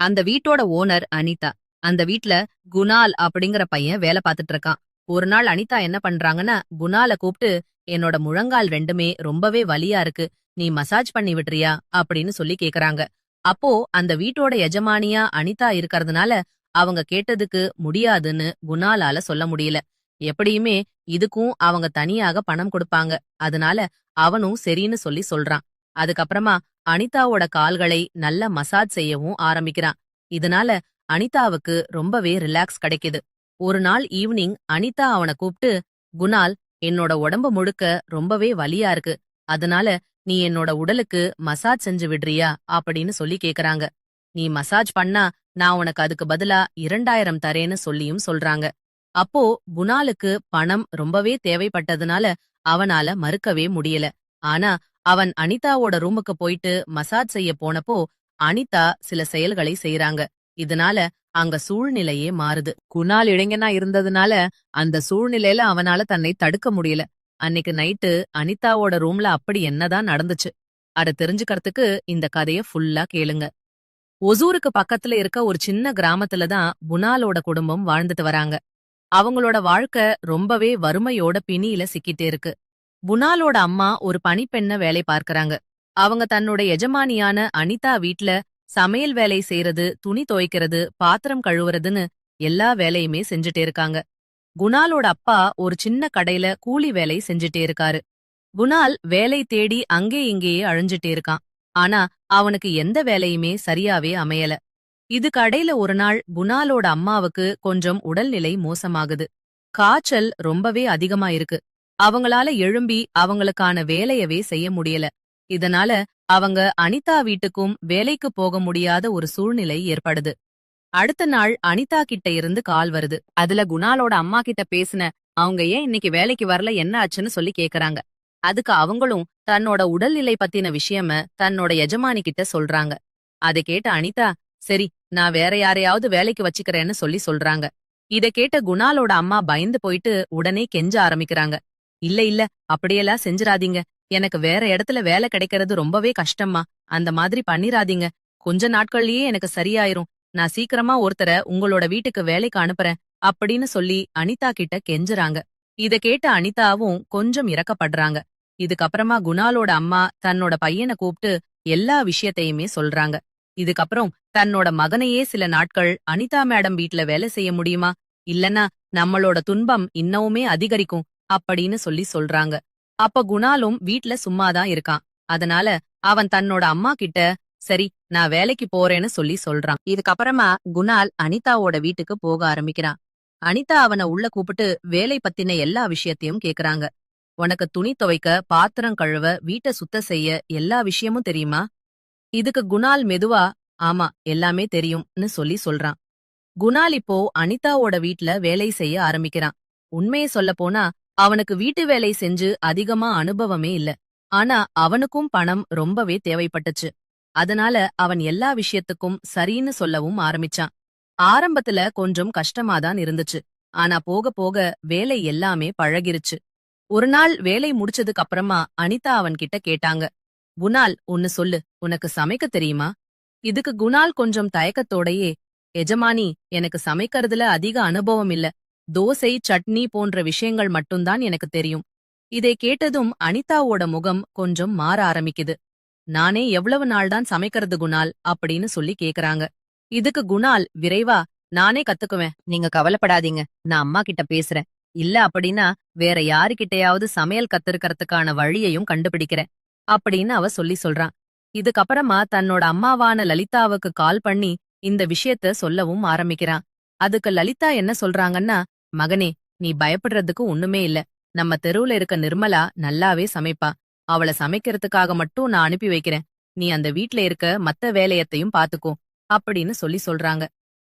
அந்த வீட்டோட ஓனர் அனிதா. அந்த வீட்ல குணால் அப்படிங்கிற பையன் வேலை பார்த்துட்டு இருக்கான். ஒரு நாள் அனிதா என்ன பண்றாங்கன்னா, குணால கூப்பிட்டு, என்னோட முழங்கால் ரெண்டுமே ரொம்பவே வலியா இருக்கு. நீ மசாஜ் பண்ணி விடுறியா அப்படின்னு சொல்லி கேக்குறாங்க. அப்போ அந்த வீட்டோட எஜமானியா அனிதா இருக்கறதுனால அவங்க கேட்டதுக்கு முடியாதுன்னு குணாலால சொல்ல முடியல. எப்படியுமே இதுக்கும் அவங்க தனியாக பணம் கொடுப்பாங்க. அதனால அவனும் சரின்னு சொல்லி சொல்றான். அதுக்கப்புறமா அனிதாவோட கால்களை நல்ல மசாஜ் செய்யவும் ஆரம்பிக்கிறான். இதனால அனிதாவுக்கு ரொம்பவே ரிலாக்ஸ் கிடைக்குது. ஒரு நாள் ஈவினிங் அனிதா அவன கூப்பிட்டு, குணால், என்னோட உடம்பு முழுக்க ரொம்பவே வலியா இருக்கு. அதனால நீ என்னோட உடலுக்கு மசாஜ் செஞ்சு விடுறியா அப்படின்னு சொல்லி கேக்குறாங்க. நீ மசாஜ் பண்ணா நான் உனக்கு அதுக்கு பதிலா 2000 தரேன்னு சொல்லியும் சொல்றாங்க. அப்போ குணாலுக்கு பணம் ரொம்பவே தேவைப்பட்டதுனால அவனால மறுக்கவே முடியல. ஆனா அவன் அனிதாவோட ரூமுக்கு போயிட்டு மசாஜ் செய்ய போனப்போ அனிதா சில செயல்களை செய்றாங்க. இதனால அங்க சூழ்நிலையே மாறுது. குணால் இளைஞனா இருந்ததுனால அந்த சூழ்நிலையில அவனால தன்னை தடுக்க முடியல. அன்னைக்கு நைட்டு அனிதாவோட ரூம்ல அப்படி என்னதான் நடந்துச்சு அத தெரிஞ்சுக்கிறதுக்கு இந்த கதைய ஃபுல்லா கேளுங்க. ஒசூருக்கு பக்கத்துல இருக்க ஒரு சின்ன கிராமத்துல தான் குணாலோட குடும்பம் வாழ்ந்துட்டு வராங்க. அவங்களோட வாழ்க்கை ரொம்பவே வறுமையோட பிணியில சிக்கிட்டே இருக்கு. குணாலோட அம்மா ஒரு பணிப்பெண்ண வேலை பார்க்கறாங்க. அவங்க தன்னோட எஜமானியான அனிதா வீட்ல சமையல் வேலை செய்யறது, துணி துவைக்கிறது, பாத்திரம் கழுவுறதுன்னு எல்லா வேலையுமே செஞ்சுட்டே இருக்காங்க. குணாலோட அப்பா ஒரு சின்ன கடையில கூலி வேலை செஞ்சுட்டே இருக்காரு. குணால் வேலை தேடி அங்கே இங்கேயே அழிஞ்சிட்டே இருக்கான். ஆனா அவனுக்கு எந்த வேலையுமே சரியாவே அமையல. இது கடையில ஒரு நாள் குணாலோட அம்மாவுக்கு கொஞ்சம் உடல்நிலை மோசமாகுது. காய்ச்சல் ரொம்பவே அதிகமா இருக்கு. அவங்களால எழும்பி அவங்களுக்கான வேலையவே செய்ய முடியல. இதனால அவங்க அனிதா வீட்டுக்கும் வேலைக்கு போக முடியாத ஒரு சூழ்நிலை ஏற்படுது. அடுத்த நாள் அனிதா கிட்ட இருந்து கால் வருது. அதுல குணாலோட அம்மா கிட்ட பேசுன, அவங்க ஏன் இன்னைக்கு வேலைக்கு வரல, என்ன ஆச்சுன்னு சொல்லி கேக்குறாங்க. அதுக்கு அவங்களும் தன்னோட உடல்நிலை பத்தின விஷயம தன்னோட எஜமானி கிட்ட சொல்றாங்க. அதை கேட்ட அனிதா, சரி, நான் வேற யாரையாவது வேலைக்கு வச்சுக்கிறேன்னு சொல்லி சொல்றாங்க. இத கேட்ட குணாலோட அம்மா பயந்து போயிட்டு உடனே கெஞ்ச ஆரம்பிக்கிறாங்க. இல்ல இல்ல, அப்படியெல்லாம் செஞ்சிராதீங்க. எனக்கு வேற இடத்துல வேலை கிடைக்கிறது ரொம்பவே கஷ்டம்மா. அந்த மாதிரி பண்ணிராதீங்க. கொஞ்ச நாட்கள்லயே எனக்கு சரியாயிரும். நான் சீக்கிரமா ஒருத்தர உங்களோட வீட்டுக்கு வேலைக்கு அனுப்புறேன் அப்படின்னு சொல்லி அனிதா கிட்ட கெஞ்சுறாங்க. இத கேட்ட அனிதாவும் கொஞ்சம் இரக்கப்படுறாங்க. இதுக்கப்புறமா குணாலோட அம்மா தன்னோட பையனை கூப்பிட்டு எல்லா விஷயத்தையுமே சொல்றாங்க. இதுக்கப்புறம் தன்னோட மகனையே சில நாட்கள் அனிதா மேடம் வீட்ல வேலை செய்ய முடியுமா, இல்லனா நம்மளோட துன்பம் இன்னவுமே அதிகரிக்கும் அப்படின்னு சொல்லி சொல்றாங்க. அப்ப குணாலும் வீட்ல சும்மாதான் இருக்கான். அதனால அவன் தன்னோட அம்மா கிட்ட, சரி, நான் வேலைக்கு போறேன்னு சொல்லி சொல்றான். இதுக்கப்புறமா குணால் அனிதாவோட வீட்டுக்கு போக ஆரம்பிக்கிறான். அனிதா அவன உள்ள கூப்பிட்டு வேலை பத்தின எல்லா விஷயத்தையும் கேக்குறாங்க. உனக்கு துணி துவைக்க, பாத்திரம் கழுவ, வீட்டை சுத்தம் செய்ய எல்லா விஷயமும் தெரியுமா? இதுக்கு குணால் மெதுவா, ஆமா, எல்லாமே தெரியும்னு சொல்லி சொல்றான். குணால் இப்போ அனிதாவோட வீட்ல வேலை செய்ய ஆரம்பிக்கிறான். உண்மையை சொல்ல போனா அவனுக்கு வீட்டு வேலை செஞ்சு அதிகமா அனுபவமே இல்ல. ஆனா அவனுக்கும் பணம் ரொம்பவே தேவைப்பட்டுச்சு. அதனால அவன் எல்லா விஷயத்துக்கும் சரின்னு சொல்லவும் ஆரம்பிச்சான். ஆரம்பத்துல கொஞ்சம் கஷ்டமாதான் இருந்துச்சு. ஆனா போக போக வேலை எல்லாமே பழகிருச்சு. ஒரு நாள் வேலை முடிச்சதுக்கு அப்புறமா அனிதா அவன்கிட்ட கேட்டாங்க. குணால், ஒன்னு சொல்லு, உனக்கு சமைக்க தெரியுமா? இதுக்கு குணால் கொஞ்சம் தயக்கத்தோடையே, எஜமானி, எனக்கு சமைக்கிறதுல அதிக அனுபவம் இல்ல. தோசை, சட்னி போன்ற விஷயங்கள் மட்டும்தான் எனக்கு தெரியும். இதை கேட்டதும் அனிதாவோட முகம் கொஞ்சம் மாற ஆரம்பிக்குது. நானே எவ்வளவு நாள் தான் சமைக்கிறது குணால் அப்படின்னு சொல்லி கேக்குறாங்க. இதுக்கு குணால் விரைவா, நானே கத்துக்குவேன், நீங்க கவலைப்படாதீங்க, நான் அம்மா கிட்ட பேசுறேன். இல்ல அப்படின்னா வேற யாருகிட்டயாவது சமையல் கத்துக்கிறதுக்கான வழியையும் கண்டுபிடிக்கிறேன் அப்படின்னு அவ சொல்லி சொல்றான். இதுக்கப்புறமா தன்னோட அம்மாவான லலிதாவுக்கு கால் பண்ணி இந்த விஷயத்த சொல்லவும் ஆரம்பிக்கிறான். அதுக்கு லலிதா என்ன சொல்றாங்கன்னா, மகனே, நீ பயப்படுறதுக்கு ஒண்ணுமே இல்ல. நம்ம தெருவுல இருக்க நிர்மலா நல்லாவே சமைப்பா. அவள சமைக்கிறதுக்காக மட்டும் நான் அனுப்பி வைக்கிறேன். நீ அந்த வீட்ல இருக்க மத்த வேலையத்தையும் பாத்துக்கோ அப்படின்னு சொல்லி சொல்றாங்க.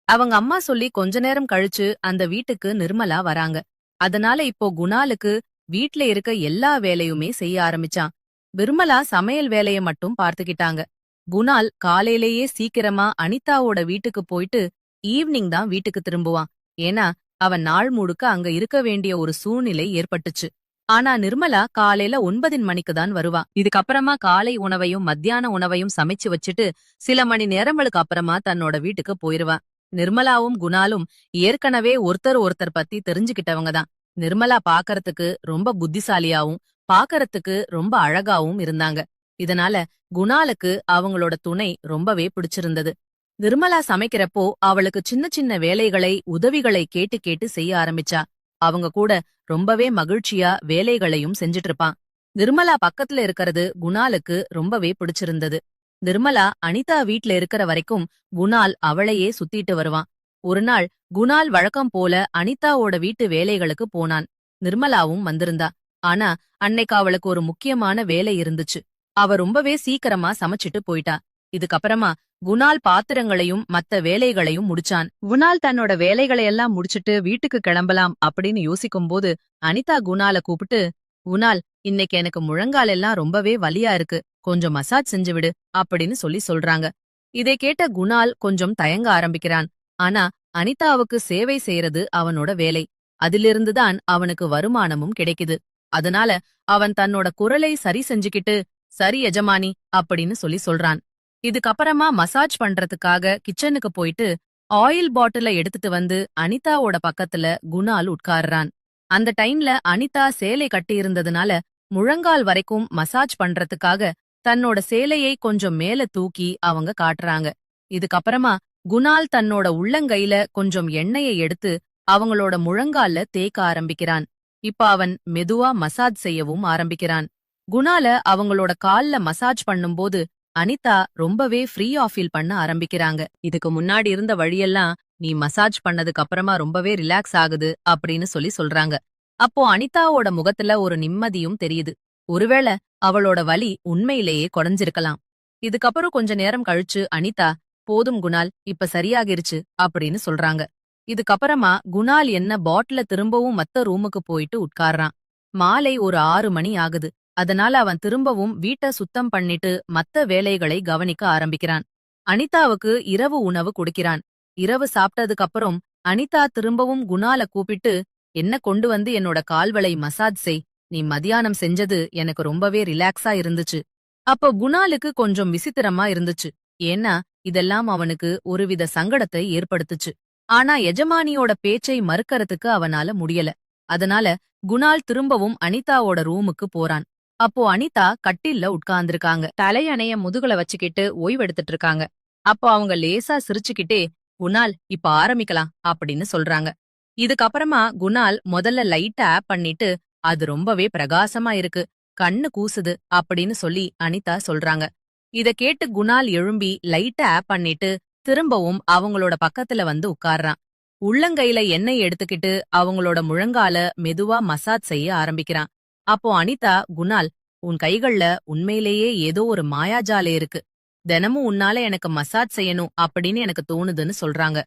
அவங்க அம்மா சொல்லி கொஞ்ச நேரம் கழிச்சு அந்த வீட்டுக்கு நிர்மலா வராங்க. அதனால இப்போ குணாலுக்கு வீட்ல இருக்க எல்லா வேலையுமே செய்ய ஆரம்பிச்சான். நிர்மலா சமையல் வேலைய மட்டும் பார்த்துக்கிட்டாங்க. குணால் காலையிலேயே சீக்கிரமா அனிதாவோட வீட்டுக்கு போயிட்டு ஈவினிங் தான் வீட்டுக்கு திரும்புவான். ஏன்னா அவன் நாள் முழுக்க அங்க இருக்க வேண்டிய ஒரு சூழ்நிலை ஏற்பட்டுச்சு. ஆனா நிர்மலா காலையில 9 மணிக்கு தான் வருவா. இதுக்கப்புறமா காலை உணவையும் மத்தியான உணவையும் சமைச்சு வச்சுட்டு சில மணி நேரங்களுக்கு அப்புறமா தன்னோட வீட்டுக்கு போயிருவா. நிர்மலாவும் குணாலும் ஏற்கனவே ஒருத்தர் பத்தி தெரிஞ்சுக்கிட்டவங்க தான். நிர்மலா பாக்கறதுக்கு ரொம்ப புத்திசாலியாவும் பாக்கறதுக்கு ரொம்ப அழகாவும் இருந்தாங்க. இதனால குணாலுக்கு அவங்களோட துணை ரொம்பவே பிடிச்சிருந்தது. நிர்மலா சமைக்கிறப்போ அவளுக்கு சின்ன சின்ன வேலைகளை உதவிகளை கேட்டு கேட்டு செய்ய ஆரம்பிச்சா. அவங்க கூட ரொம்பவே மகிழ்ச்சியா வேலைகளையும் செஞ்சுட்டு இருப்பான். நிர்மலா பக்கத்துல இருக்கறது குணாலுக்கு ரொம்பவே பிடிச்சிருந்தது. நிர்மலா அனிதா வீட்ல இருக்கிற வரைக்கும் குணால் அவளையே சுத்திட்டு வருவான். ஒரு நாள் குணால் வழக்கம் போல அனிதாவோட வீட்டு வேலைகளுக்கு போனான். நிர்மலாவும் வந்திருந்தா. ஆனா அன்னைக்கு அவளுக்கு ஒரு முக்கியமான வேலை இருந்துச்சு. அவ ரொம்பவே சீக்கிரமா சமைச்சிட்டு போயிட்டா. இதுக்கப்புறமா குணால் பாத்திரங்களையும் மத்த வேலைகளையும் முடிச்சான். குணால் தன்னோட வேலைகளையெல்லாம் முடிச்சிட்டு வீட்டுக்கு கிளம்பலாம் அப்படின்னு யோசிக்கும்போது அனிதா குணால கூப்பிட்டு, குணால், இன்னைக்கு எனக்கு முழங்கால் எல்லாம் ரொம்பவே வலியா இருக்கு, கொஞ்சம் மசாஜ் செஞ்சு விடு அப்படின்னு சொல்றாங்க. இதை கேட்ட குணால் கொஞ்சம் தயங்க ஆரம்பிக்கிறான். ஆனா அனிதாவுக்கு சேவை செய்யறது அவனோட வேலை. அதிலிருந்துதான் அவனுக்கு வருமானமும் கிடைக்குது. அதனால அவன் தன்னோட குரலை சரி செஞ்சுக்கிட்டு, சரி எஜமானி அப்படின்னு சொல்றான். இதுக்கப்புறமா மசாஜ் பண்றதுக்காக கிச்சனுக்கு போயிட்டு ஆயில் பாட்டில எடுத்துட்டு வந்து அனிதாவோட பக்கத்துல குணால் உட்கார்றான். அந்த டைம்ல அனிதா சேலை கட்டி இருந்ததுனால முழங்கால் வரைக்கும் மசாஜ் பண்றதுக்காக தன்னோட சேலையை கொஞ்சம் மேல தூக்கி அவங்க காட்டுறாங்க. இதுக்கப்புறமா குணால் தன்னோட உள்ளங்கையில கொஞ்சம் எண்ணெயை எடுத்து அவங்களோட முழங்கால்ல தேய்க்க ஆரம்பிக்கிறான். இப்ப அவன் மெதுவா மசாஜ் செய்யவும் ஆரம்பிக்கிறான். குணால அவங்களோட கால்ல மசாஜ் பண்ணும்போது அனிதா ரொம்பவே ஃப்ரீயா ஃபீல் பண்ண ஆரம்பிக்கிறாங்க. இதுக்கு முன்னாடி இருந்த வழியெல்லாம் நீ மசாஜ் பண்ணதுக்கு அப்புறமா ரொம்பவே ரிலாக்ஸ் ஆகுது அப்படின்னு சொல்றாங்க. அப்போ அனிதாவோட முகத்துல ஒரு நிம்மதியும் தெரியுது. ஒருவேளை அவளோட வலி உண்மையிலேயே குறைஞ்சிருக்கலாம். இதுக்கப்புறம் கொஞ்ச நேரம் கழிச்சு அனிதா, போதும் குணால், இப்ப சரியாகிருச்சு அப்படின்னு சொல்றாங்க. இதுக்கப்புறமா குணால் என்ன பாட்டில திரும்பவும் மத்த ரூமுக்கு போயிட்டு உட்கார்றான். மாலை ஒரு 6 மணி ஆகுது. அதனால அவன் திரும்பவும் வீட்டை சுத்தம் பண்ணிட்டு மத்த வேலைகளை கவனிக்க ஆரம்பிக்கிறான். அனிதாவுக்கு இரவு உணவு கொடுக்கிறான். இரவு சாப்பிட்டதுக்கு அப்புறம் அனிதா திரும்பவும் குணால கூப்பிட்டு, என்ன கொண்டு வந்து என்னோட கால்வளை மசாஜ் செய், நீ மதியானம் செஞ்சது எனக்கு ரொம்பவே ரிலாக்ஸா இருந்துச்சு. அப்போ குணாலுக்கு கொஞ்சம் விசித்திரமா இருந்துச்சு. ஏன்னா இதெல்லாம் அவனுக்கு ஒருவித சங்கடத்தை ஏற்படுத்துச்சு. ஆனா எஜமானியோட பேச்சை மறுக்கறதுக்கு அவனால முடியல. அதனால குணால் திரும்பவும் அனிதாவோட ரூமுக்கு போறான். அப்போ அனிதா கட்டில்ல உட்கார்ந்திருக்காங்க. தலையணைய முதுகுல வச்சுக்கிட்டு ஓய்வெடுத்துட்டு இருக்காங்க. அப்போ அவங்க லேசா சிரிச்சுக்கிட்டே, குணால், இப்ப ஆரம்பிக்கலாம் அப்படின்னு சொல்றாங்க. இதுக்கப்புறமா குணால் முதல்ல லைட்ட ஆப் பண்ணிட்டு, அது ரொம்பவே பிரகாசமா இருக்கு, கண்ணு கூசுது அப்படின்னு அனிதா சொல்றாங்க. இத கேட்டு குணால் எழும்பி லைட்ட ஆப் பண்ணிட்டு திரும்பவும் அவங்களோட பக்கத்துல வந்து உட்கார்றான். உள்ளங்கையில எண்ணெய் எடுத்துக்கிட்டு அவங்களோட முழங்கால மெதுவா மசாஜ் செய்ய ஆரம்பிக்கிறான். அப்போ அனிதா, குணால், உன் கைகள்ல உண்மையிலேயே ஏதோ ஒரு மாயாஜாலே இருக்கு, தினமும் உன்னால எனக்கு மசாஜ் செய்யணும் அப்படின்னு எனக்கு தோணுதுன்னு சொல்றாங்க.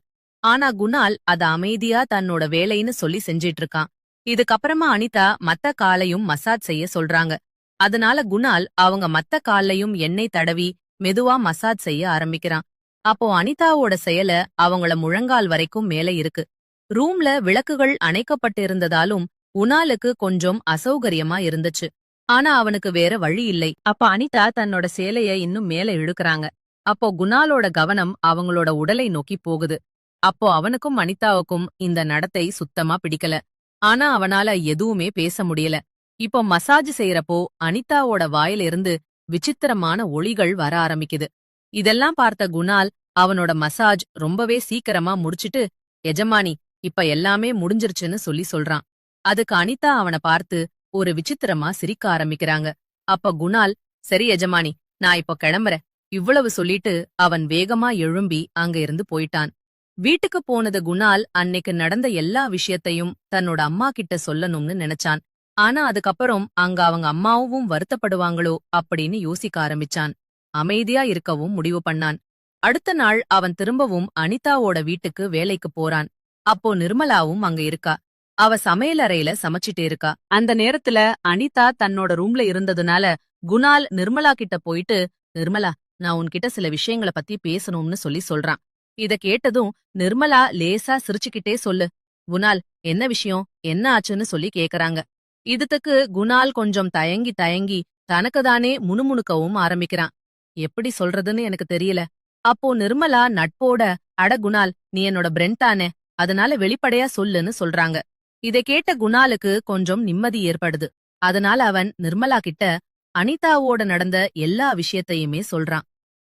ஆனா குணால் அத அமைதியா தன்னோட வேலைன்னு செஞ்சிட்டு இருக்கான். இதுக்கப்புறமா அனிதா மத்த காலையும் மசாஜ் செய்ய சொல்றாங்க. அதனால குணால் அவங்க மத்த கால்லையும் எண்ணெய் தடவி மெதுவா மசாஜ் செய்ய ஆரம்பிக்கிறான். அப்போ அனிதாவோட செயல அவங்கள முழங்கால் வரைக்கும் மேல இருக்கு. ரூம்ல விளக்குகள் அணைக்கப்பட்டு இருந்ததாலும் குணாலுக்கு கொஞ்சம் அசௌகரியமா இருந்துச்சு. ஆனா அவனுக்கு வேற வழி இல்லை. அப்ப அனிதா தன்னோட சேலைய இன்னும் மேல இழுக்கறாங்க. அப்போ குணாலோட கவனம் அவங்களோட உடலை நோக்கி போகுது. அப்போ அவனுக்கும் அனிதாவுக்கும் இந்த நடத்தை சுத்தமா பிடிக்கல. ஆனா அவனால எதுவுமே பேச முடியல. இப்போ மசாஜ் செய்யறப்போ அனிதாவோட வாயிலிருந்து விசித்திரமான ஒளிகள் வர ஆரம்பிக்குது. இதெல்லாம் பார்த்த குணால் அவனோட மசாஜ் ரொம்பவே சீக்கிரமா முடிச்சிட்டு, எஜமானி, இப்ப எல்லாமே முடிஞ்சிருச்சுன்னு சொல்றான். அதுக்கு அனிதா அவன பார்த்து ஒரு விசித்திரமா சிரிக்க ஆரம்பிக்கிறாங்க. அப்ப குணால், சரி எஜமானி, நான் இப்ப கிளம்புறேன் இவ்வளவு சொல்லிட்டு அவன் வேகமா எழும்பி அங்க இருந்து போயிட்டான். வீட்டுக்கு போனது குணால் அன்னைக்கு நடந்த எல்லா விஷயத்தையும் தன்னோட அம்மா கிட்ட சொல்லணும்னு நினைச்சான். ஆனா அதுக்கப்புறம் அங்க அவங்க அம்மாவும் வருத்தப்படுவாங்களோ அப்படின்னு யோசிக்க ஆரம்பிச்சான். அமைதியா இருக்கவும் முடிவு பண்ணான். அடுத்த நாள் அவன் திரும்பவும் அனிதாவோட வீட்டுக்கு வேலைக்கு போறான். அப்போ நிர்மலாவும் அங்க இருக்கா. அவ சமையலறையில சமைச்சிட்டு இருக்கா. அந்த நேரத்துல அனிதா தன்னோட ரூம்ல இருந்ததுனால குணால் நிர்மலா கிட்ட போயிட்டு, நிர்மலா, நான் உன்கிட்ட சில விஷயங்கள பத்தி பேசணும்னு சொல்றான். இத கேட்டதும் நிர்மலா லேசா சிரிச்சுக்கிட்டே சொல்லு, குணால், என்ன விஷயம், என்ன ஆச்சுன்னு கேக்குறாங்க. இதுக்கு குணால் கொஞ்சம் தயங்கி தயங்கி தனக்குதானே முணுமுணுக்கவும் ஆரம்பிக்கிறான். எப்படி சொல்றதுன்னு எனக்கு தெரியல. அப்போ நிர்மலா நட்போட, அட குணால், நீ என்னோட பிரெண்ட் தானே, அதனால வெளிப்படையா சொல்லுன்னு சொல்றாங்க. இதை கேட்ட குணாலுக்கு கொஞ்சம் நிம்மதி ஏற்படுது. அதனால அவன் நிர்மலா கிட்ட அனிதாவோட நடந்த எல்லா விஷயத்தையுமே சொல்றான்.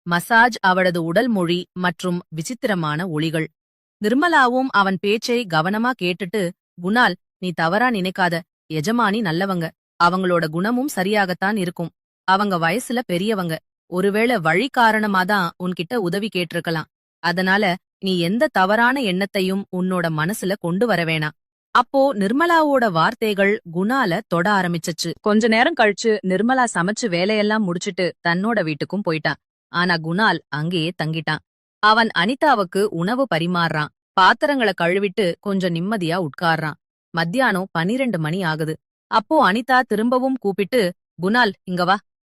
மசாஜ், அவளது உடல் மொழி மற்றும் விசித்திரமான ஒளிகள். நிர்மலாவும் அவன் பேச்சை கவனமா கேட்டுட்டு, குணால், நீ தவறா நினைக்காத, எஜமானி நல்லவங்க, அவங்களோட குணமும் சரியாகத்தான் இருக்கும். அவங்க வயசுல பெரியவங்க, ஒருவேளை வழி காரணமாதான் உன்கிட்ட உதவி கேட்டிருக்கலாம். அதனால நீ எந்த தவறான எண்ணத்தையும் உன்னோட மனசுல கொண்டு வர வேணாம். அப்போ நிர்மலாவோட வார்த்தைகள் குணால தொட ஆரம்பிச்சுச்சு. கொஞ்ச நேரம் கழிச்சு நிர்மலா சமைச்சு வேலையெல்லாம் முடிச்சிட்டு தன்னோட வீட்டுக்கும் போயிட்டான். ஆனா குணால் அங்கேயே தங்கிட்டான். அவன் அனிதாவுக்கு உணவு பரிமாறுறான். பாத்திரங்களை கழுவிட்டு கொஞ்சம் நிம்மதியா உட்கார்றான். மத்தியானம் 12 மணி ஆகுது. அப்போ அனிதா திரும்பவும் கூப்பிட்டு, குணால், இங்க வா.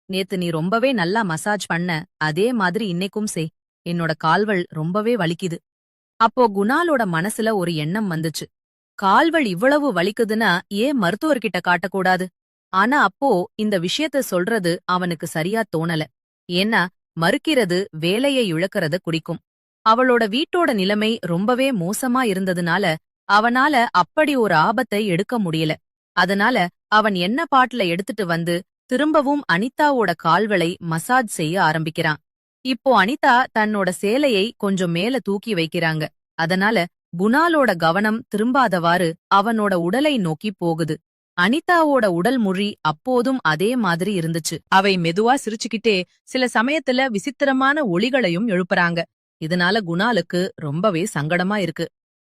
நேத்து நீ ரொம்பவே நல்லா மசாஜ் பண்ண, அதே மாதிரி இன்னைக்கும் செய். என்னோட கால்வள் ரொம்பவே வலிக்குது. அப்போ குணாலோட மனசுல ஒரு எண்ணம் வந்துச்சு. கால்வள் இவ்வளவு வலிக்குதுன்னா ஏன் மருத்துவர்கிட்ட காட்டக்கூடாது? ஆனா அப்போ இந்த விஷயத்த சொல்றது அவனுக்கு சரியா தோணல. ஏன்னா மறுக்கிறது வேலையை இழக்கறத குறிக்கும். அவளோட வீட்டோட நிலைமை ரொம்பவே மோசமா இருந்ததுனால அவனால அப்படி ஒரு ஆபத்தை எடுக்க முடியல. அதனால அவன் என்ன பாட்டுல எடுத்துட்டு வந்து திரும்பவும் அனிதாவோட கால்களை மசாஜ் செய்ய ஆரம்பிக்கிறான். இப்போ அனிதா தன்னோட சேலையை கொஞ்சம் மேல தூக்கி வைக்கிறாங்க. அதனால குணாலோட கவனம் திரும்பாதவாறு அவனோட உடலை நோக்கி போகுது. அனிதாவோட உடல் மொழி அப்போதும் அதே மாதிரி இருந்துச்சு. அவை மெதுவா சிரிச்சுக்கிட்டே சில சமயத்துல விசித்திரமான ஒளிகளையும் எழுப்புறாங்க. இதனால குணாலுக்கு ரொம்பவே சங்கடமா இருக்கு.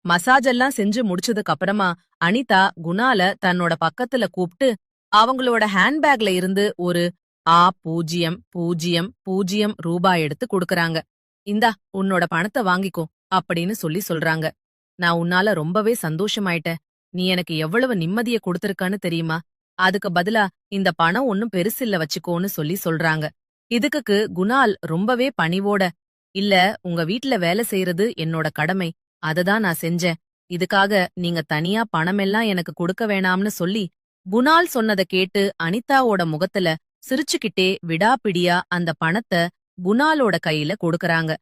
மசாஜ் எல்லாம் செஞ்சு முடிச்சதுக்கு அப்புறமா அனிதா குணால தன்னோட பக்கத்துல கூப்பிட்டு அவங்களோட ஹேண்ட்பேக்ல இருந்து ஒரு 000 ரூபாய் எடுத்து கொடுக்கறாங்க. இந்தா, உன்னோட பணத்தை வாங்கிக்கோ அப்படின்னு சொல்றாங்க. நான் உன்னால ரொம்பவே சந்தோஷமாயிட்டேன். நீ எனக்கு எவ்வளவு நிம்மதிய கொடுத்திருக்கான்னு தெரியுமா? அதுக்கு பதிலா இந்த பணம் ஒன்னும் பெருசில்ல, வச்சுக்கோன்னு சொல்றாங்க. இதுக்கு குணால் ரொம்பவே பணிவோட, இல்ல, உங்க வீட்ல வேலை செய்யறது என்னோட கடமை, அததான் நான் செஞ்சேன். இதுக்காக நீங்க தனியா பணமெல்லாம் எனக்கு கொடுக்க வேணாம்னு சொல்லி குணால் சொன்னதை கேட்டு அனிதாவோட முகத்துல சிரிச்சுக்கிட்டே விடாப்பிடியா அந்த பணத்தை குணாலோட கையில கொடுக்கறாங்க.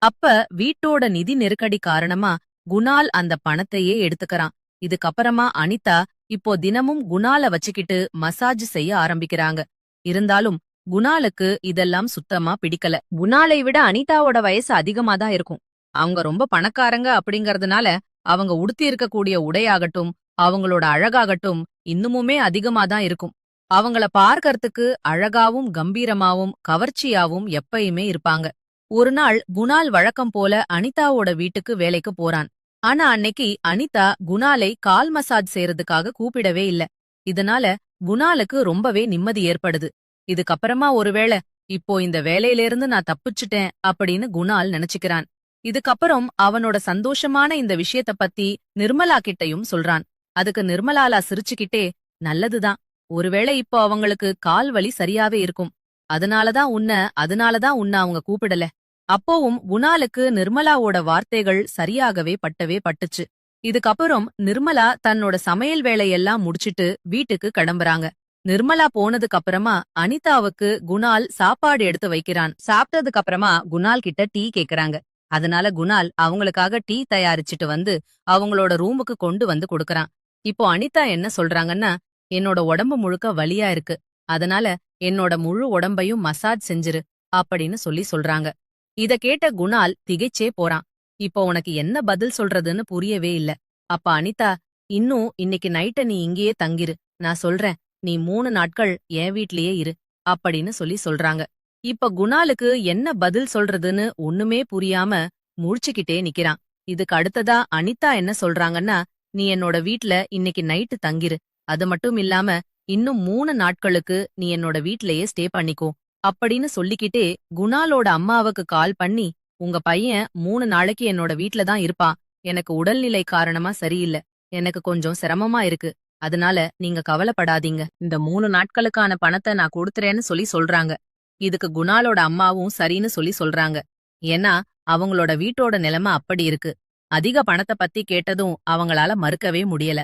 அப்ப வீட்டோட நிதி நெருக்கடி காரணமா குணால் அந்த பணத்தையே எடுத்துக்கறான். இதுக்கப்புறமா அனிதா இப்போ தினமும் குணால வச்சுக்கிட்டு மசாஜ் செய்ய ஆரம்பிக்கிறாங்க. இருந்தாலும் குணாலுக்கு இதெல்லாம் சுத்தமா பிடிக்கல. குணாலை விட அனிதாவோட வயசு அதிகமா தான் இருக்கும். அவங்க ரொம்ப பணக்காரங்க அப்படிங்கறதுனால அவங்க உடுத்தி இருக்கக்கூடிய உடையாகட்டும், அவங்களோட அழகாகட்டும் இன்னுமுமே அதிகமா தான் இருக்கும். அவங்கள பார்க்கறதுக்கு அழகாவும் கம்பீரமாவும் கவர்ச்சியாவும் எப்பயுமே இருப்பாங்க. ஒரு நாள் குணால் வழக்கம் போல அனிதாவோட வீட்டுக்கு வேலைக்கு போறான். ஆனா அன்னைக்கு அனிதா குணாலை கால் மசாஜ் செய்யறதுக்காக கூப்பிடவே இல்ல. இதனால குணாலுக்கு ரொம்பவே நிம்மதி ஏற்படுது. இதுக்கப்புறமா ஒருவேளை இப்போ இந்த வேலையிலிருந்து நான் தப்பிச்சுட்டேன் அப்படின்னு குணால் நினைச்சுக்கிறான். இதுக்கப்புறம் அவனோட சந்தோஷமான இந்த விஷயத்த பத்தி நிர்மலா கிட்டயும் சொல்றான். அதுக்கு நிர்மலாலா சிரிச்சுக்கிட்டே, நல்லதுதான், ஒருவேளை இப்போ அவங்களுக்கு கால் வலி சரியாவே இருக்கும். அதனாலதான் உன்ன அவங்க கூப்பிடல. அப்போவும் குணாலுக்கு நிர்மலாவோட வார்த்தைகள் சரியாகவே பட்டுச்சு. இதுக்கப்புறம் நிர்மலா தன்னோட சமையல் வேலையெல்லாம் முடிச்சிட்டு வீட்டுக்கு கிளம்புறாங்க. நிர்மலா போனதுக்கு அப்புறமா அனிதாவுக்கு குணால் சாப்பாடு எடுத்து வைக்கிறான். சாப்பிட்டதுக்கு அப்புறமா குணால் கிட்ட டீ கேக்குறாங்க. அதனால குணால் அவங்களுக்காக டீ தயாரிச்சுட்டு வந்து அவங்களோட ரூமுக்கு கொண்டு வந்து கொடுக்கறான். இப்போ அனிதா என்ன சொல்றாங்கன்னா, என்னோட உடம்பு முழுக்க வலியா இருக்கு, அதனால என்னோட முழு உடம்பையும் மசாஜ் செஞ்சிரு அப்படின்னு சொல்றாங்க. இத கேட்ட குணால் திகைச்சே போறான். இப்போ உனக்கு என்ன பதில் சொல்றதுன்னு புரியவே இல்ல. அப்ப அனிதா, இன்னும் இன்னைக்கு நைட்ட நீ இங்கேயே தங்கிரு, நான் சொல்றேன், நீ 3 நாட்கள் என் வீட்லயே இரு அப்படின்னு சொல்றாங்க. இப்ப குணாலுக்கு என்ன பதில் சொல்றதுன்னு ஒண்ணுமே புரியாம முழிச்சுக்கிட்டே நிக்கிறான். இதுக்கு அடுத்ததா அனிதா என்ன சொல்றாங்கன்னா, நீ என்னோட வீட்ல இன்னைக்கு நைட்டு தங்கிரு, அது மட்டும் இல்லாம இன்னும் 3 நாட்களுக்கு நீ என்னோட வீட்லயே ஸ்டே பண்ணிக்கோ அப்படின்னு சொல்லிக்கிட்டே குணாலோட அம்மாவுக்கு கால் பண்ணி, உங்க பையன் 3 நாளைக்கு என்னோட வீட்ல தான் இருப்பான், எனக்கு உடல்நிலை காரணமா சரியில்லை, எனக்கு கொஞ்சம் சிரமமா இருக்கு, அதனால நீங்க கவலைப்படாதீங்க, இந்த 3 நாட்களுக்கான பணத்தை நான் கொடுத்துறேன்னு சொல்றாங்க. இதுக்கு குணாலோட அம்மாவும் சரின்னு சொல்றாங்க. ஏன்னா அவங்களோட வீட்டோட நிலைமை அப்படி இருக்கு. அதிக பணத்தை பத்தி கேட்டதும் அவங்களால மறுக்கவே முடியல.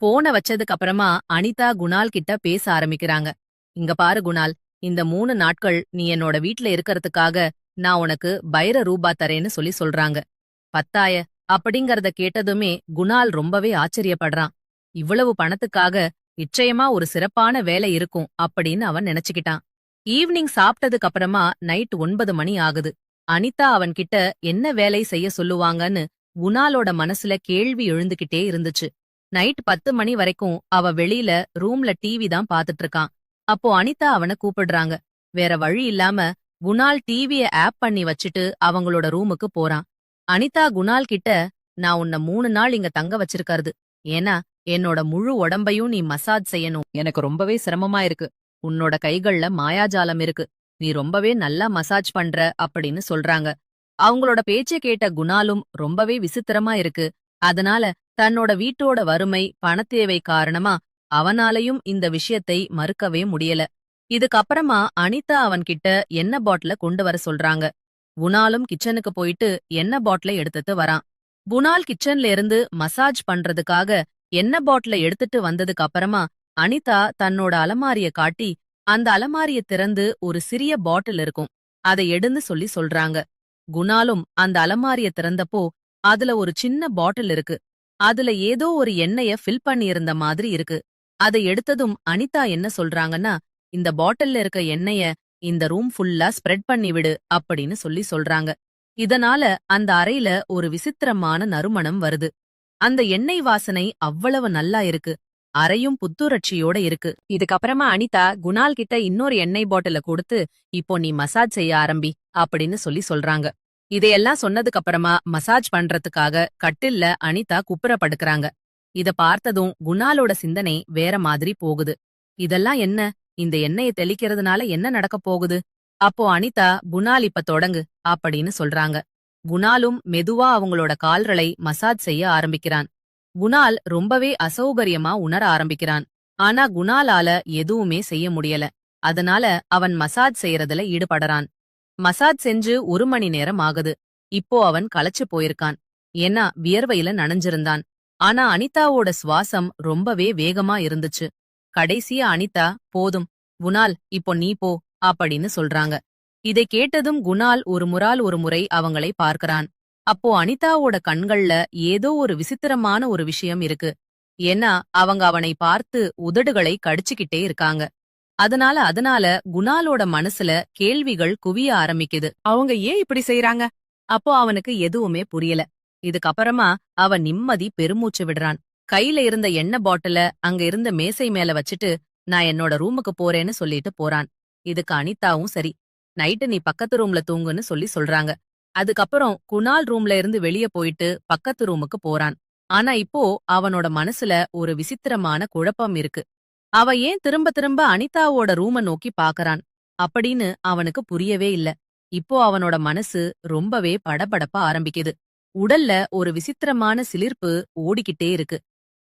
போன வச்சதுக்கு அப்புறமா அனிதா குணால் கிட்ட பேச ஆரம்பிக்கிறாங்க. இங்க பாரு குணால், இந்த 3 நாட்கள் நீ என்னோட வீட்ல இருக்கறதுக்காக நான் உனக்கு 1000 ரூபா தரேன்னு சொல்றாங்க. பத்தாய அப்படிங்கறத கேட்டதுமே குணால் ரொம்பவே ஆச்சரியப்படுறான். இவ்வளவு பணத்துக்காக நிச்சயமா ஒரு சிறப்பான வேலை இருக்கும் அப்படின்னு அவன் நினைச்சுக்கிட்டான். ஈவினிங் சாப்பிட்டதுக்கு அப்புறமா நைட் 9 மணி ஆகுது. அனிதா அவன்கிட்ட என்ன வேலை செய்ய சொல்லுவாங்கன்னு குணாலோட மனசுல கேள்வி எழுந்துகிட்டே இருந்துச்சு. நைட் 10 மணி வரைக்கும் அவ வெளியில ரூம்ல டிவி தான் பாத்துட்டு இருக்கான். அப்போ அனிதா அவன கூப்பிடுறாங்க. வேற வழி இல்லாம குணால் டிவிய ஆப் பண்ணி வச்சுட்டு அவங்களோட ரூமுக்கு போறான். அனிதா குணால் கிட்ட, நான் உன்ன 3 நாள் இங்க தங்க வச்சிருக்கிறது. ஏன்னா என்னோட முழு உடம்பையும் நீ மசாஜ் செய்யணும். எனக்கு ரொம்பவே சிரமமா இருக்கு. உன்னோட கைகள்ல மாயாஜாலம் இருக்கு. நீ ரொம்பவே நல்லா மசாஜ் பண்ற அப்படின்னு சொல்றாங்க. அவங்களோட பேச்ச கேட்ட குணாலும் ரொம்பவே விசித்திரமா இருக்கு. அதனால தன்னோட வீட்டோட வறுமை, பணத்தேவை காரணமா அவனாலையும் இந்த விஷயத்தை மறுக்கவே முடியல. இதுக்கப்புறமா அனிதா அவன்கிட்ட எண்ணெய் பாட்டில கொண்டு வர சொல்றாங்க. குணாலும் கிச்சனுக்கு போயிட்டு எண்ணெய் பாட்டில எடுத்துட்டு வரான். குணால் கிச்சன்ல இருந்து மசாஜ் பண்றதுக்காக எண்ணெய் பாட்டில எடுத்துட்டு வந்ததுக்கு அப்புறமா அனிதா தன்னோட அலமாரிய காட்டி, அந்த அலமாரிய திறந்து ஒரு சிறிய பாட்டில் இருக்கும், அதை எடுன்னு சொல்றாங்க. குணாலும் அந்த அலமாரிய திறந்தப்போ அதுல ஒரு சின்ன பாட்டில் இருக்கு. அதுல ஏதோ ஒரு எண்ணெய ஃபில் பண்ணியிருந்த மாதிரி இருக்கு. அதை எடுத்ததும் அனிதா என்ன சொல்றாங்கன்னா, இந்த பாட்டில்ல இருக்க எண்ணெய இந்த ரூம் ஃபுல்லா ஸ்ப்ரெட் பண்ணி விடு அப்படின்னு சொல்றாங்க. இதனால அந்த அறையில ஒரு விசித்திரமான நறுமணம் வருது. அந்த எண்ணெய் வாசனை அவ்வளவு நல்லா இருக்கு. அறையும் புத்துணர்ச்சியோட இருக்கு. இதுக்கப்புறமா அனிதா குணால் கிட்ட இன்னொரு எண்ணெய் பாட்டில கொடுத்து, இப்போ நீ மசாஜ் செய்ய ஆரம்பி அப்படின்னு சொல்றாங்க. இதையெல்லாம் சொன்னதுக்கு அப்புறமா மசாஜ் பண்றதுக்காக கட்டில்ல அனிதா குப்புற படுக்கறாங்க. இத பார்த்ததும் குணாலோட சிந்தனை வேற மாதிரி போகுது. இதெல்லாம் என்ன? இந்த எண்ணெயை தெளிக்கிறதுனால என்ன நடக்க போகுது? அப்போ அனிதா, குணால் இப்ப தொடங்கு அப்படின்னு சொல்றாங்க. குணாலும் மெதுவா அவங்களோட கால்களை மசாஜ் செய்ய ஆரம்பிக்கிறான். குணால் ரொம்பவே அசௌகரியமா உணர ஆரம்பிக்கிறான். ஆனா குணாலால எதுவுமே செய்ய முடியல. அதனால அவன் மசாஜ் செய்யறதுல ஈடுபடறான். மசாஜ் செஞ்சு 1 மணி நேரம் ஆகுது. இப்போ அவன் களைச்சு போயிருக்கான். ஏன்னா வியர்வையில நனைஞ்சிருந்தான். ஆனா அனிதாவோட சுவாசம் ரொம்பவே வேகமா இருந்துச்சு. கடைசியா அனிதா, போதும் குணால், இப்போ நீ போ அப்படின்னு சொல்றாங்க. இதை கேட்டதும் குணால் ஒரு முறை அவங்களை பார்க்கறான். அப்போ அனிதாவோட கண்கள்ல ஏதோ ஒரு விசித்திரமான ஒரு விஷயம் இருக்கு. ஏன்னா அவங்க அவனை பார்த்து உதடுகளை கடிச்சுக்கிட்டே இருக்காங்க. அதனால குணாலோட மனசுல கேள்விகள் குவிய ஆரம்பிக்குது. அவங்க ஏன் இப்படி செய்யறாங்க? அப்போ அவனுக்கு எதுவுமே புரியல. இதுக்கப்புறமா அவன் நிம்மதி பெருமூச்சு விடுறான். கையில இருந்த எண்ணெய் பாட்டில அங்க இருந்த மேசை மேல வச்சுட்டு, நான் என்னோட ரூமுக்கு போறேன்னு சொல்லிட்டு போறான். இதுக்கு அனிதாவும் சரி, நைட்டு நீ பக்கத்து ரூம்ல தூங்குன்னு சொல்றாங்க. அதுக்கப்புறம் குணால் ரூம்ல இருந்து வெளிய போயிட்டு பக்கத்து ரூமுக்கு போறான். ஆனா இப்போ அவனோட மனசுல ஒரு விசித்திரமான குழப்பம் இருக்கு. அவ ஏன் திரும்ப திரும்ப அனிதாவோட ரூம நோக்கி பாக்கறான் அப்படின்னு அவனுக்கு புரியவே இல்ல. இப்போ அவனோட மனசு ரொம்பவே படபடப்ப ஆரம்பிக்குது. உடல்ல ஒரு விசித்திரமான சிலிர்ப்பு ஓடிக்கிட்டே இருக்கு.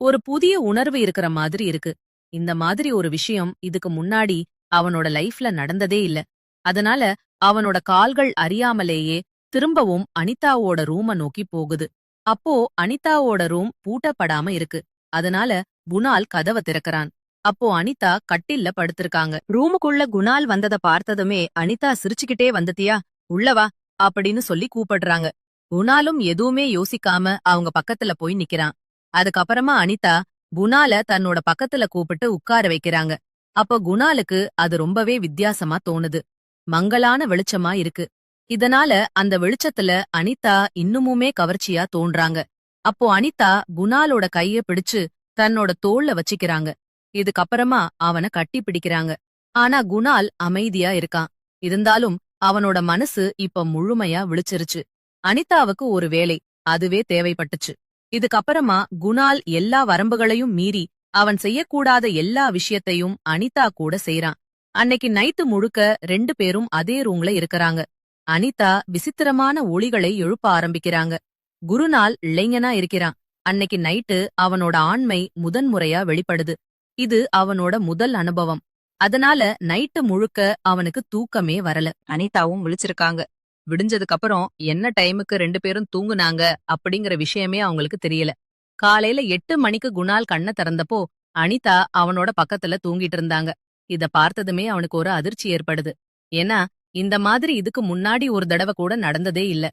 ஒரு புதிய உணர்வு இருக்கிற மாதிரி இருக்கு. இந்த மாதிரி ஒரு விஷயம் இதுக்கு முன்னாடி அவனோட லைஃப்ல நடந்ததே இல்ல. அதனால அவனோட கால்கள் அறியாமலேயே திரும்பவும் அனிதாவோட ரூம நோக்கி போகுது. அப்போ அனிதாவோட ரூம் பூட்டப்படாம இருக்கு. அதனால குணால் கதவ திறக்கறான். அப்போ அனிதா கட்டில்ல படுத்திருக்காங்க. ரூமுக்குள்ள குணால் வந்தத பார்த்ததுமே அனிதா சிரிச்சுக்கிட்டே, வந்துட்டியா, உள்ளவா அப்படின்னு கூப்பிடுறாங்க. குணாலும் எதுவுமே யோசிக்காம அவங்க பக்கத்துல போய் நிக்கிறான். அதுக்கப்புறமா அனிதா குணால தன்னோட பக்கத்துல கூப்பிட்டு உட்கார வைக்கிறாங்க. அப்போ குணாலுக்கு அது ரொம்பவே வித்தியாசமா தோணுது. மங்கலான வெளிச்சமா இருக்கு. இதனால அந்த வெளிச்சத்துல அனிதா இன்னுமுமே கவர்ச்சியா தோன்றாங்க. அப்போ அனிதா குணாலோட கைய பிடிச்சு தன்னோட தோள்ல வச்சிக்கிறாங்க. இதுக்கப்புறமா அவன கட்டி பிடிக்கிறாங்க. ஆனா குணால் அமைதியா இருக்கான். இருந்தாலும் அவனோட மனசு இப்ப முழுமையா விழிச்சிருச்சு. அனிதாவுக்கு ஒரு வேலை, அதுவே தேவைப்பட்டுச்சு. இதுக்கப்புறமா குணால் எல்லா வரம்புகளையும் மீறி அவன் செய்யக்கூடாத எல்லா விஷயத்தையும் அனிதா கூட செய்றான். அன்னைக்கு நைட்டு முழுக்க 2 பேரும் அதே ரூம்ல இருக்கறாங்க. அனிதா விசித்திரமான ஒளிகளை எழுப்ப ஆரம்பிக்கிறாங்க. குருநாள் இளைஞனா இருக்கிறான். அன்னைக்கு நைட்டு அவனோட ஆண்மை முதன்முறையா வெளிப்படுது. இது அவனோட முதல் அனுபவம். அதனால நைட்டு முழுக்க அவனுக்கு தூக்கமே வரல. அனிதாவும் விழிச்சிருக்காங்க. விடிஞ்சதுக்கு அப்புறம் என்ன டைமுக்கு 2 பேரும் தூங்குனாங்க அப்படிங்கிற விஷயமே அவங்களுக்கு தெரியல. காலையில 8 மணிக்கு குணால் கண்ண திறந்தப்போ அனிதா அவனோட பக்கத்துல தூங்கிட்டு இருந்தாங்க. இத பார்த்ததுமே அவனுக்கு ஒரு அதிர்ச்சி ஏற்படுது. ஏன்னா இந்த மாதிரி இதுக்கு முன்னாடி ஒரு தடவ கூட நடந்ததே இல்ல.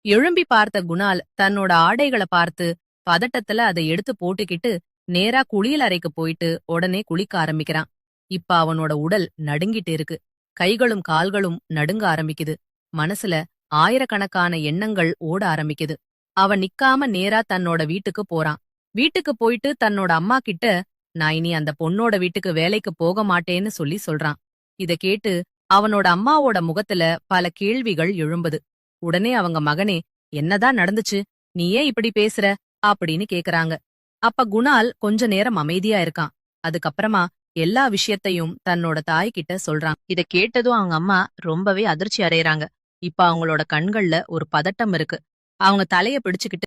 எழும்பி பார்த்த குணால் தன்னோட ஆடைகள பார்த்து பதட்டத்துல அதை எடுத்து போட்டுக்கிட்டு நேரா குளியல் அறைக்கு போயிட்டு உடனே குளிக்க ஆரம்பிக்கிறான். இப்ப அவனோட உடல் நடுங்கிட்டு இருக்கு. கைகளும் கால்களும் நடுங்க ஆரம்பிக்குது. மனசுல ஆயிரக்கணக்கான எண்ணங்கள் ஓட ஆரம்பிக்குது. அவன் நிக்காம நேரா தன்னோட வீட்டுக்கு போறான். வீட்டுக்கு போயிட்டு தன்னோட அம்மா கிட்ட நான் இனி அந்த பொண்ணோட வீட்டுக்கு வேலைக்கு போக மாட்டேன்னு சொல்றான். இத கேட்டு அவனோட அம்மாவோட முகத்துல பல கேள்விகள் எழும்புது. உடனே அவங்க மகனே என்னதான் நடந்துச்சு, நீ ஏன் இப்படி பேசுற அப்படின்னு கேக்குறாங்க. அப்ப குணால் கொஞ்ச நேரம் அமைதியா இருக்கான். அதுக்கப்புறமா எல்லா விஷயத்தையும் தன்னோட தாய்கிட்ட சொல்றான். இத கேட்டதும் அவங்க அம்மா ரொம்பவே அதிர்ச்சி அடையறாங்க. இப்ப அவங்களோட கண்கள்ல ஒரு பதட்டம் இருக்கு. அவங்க தலைய பிடிச்சுக்கிட்டு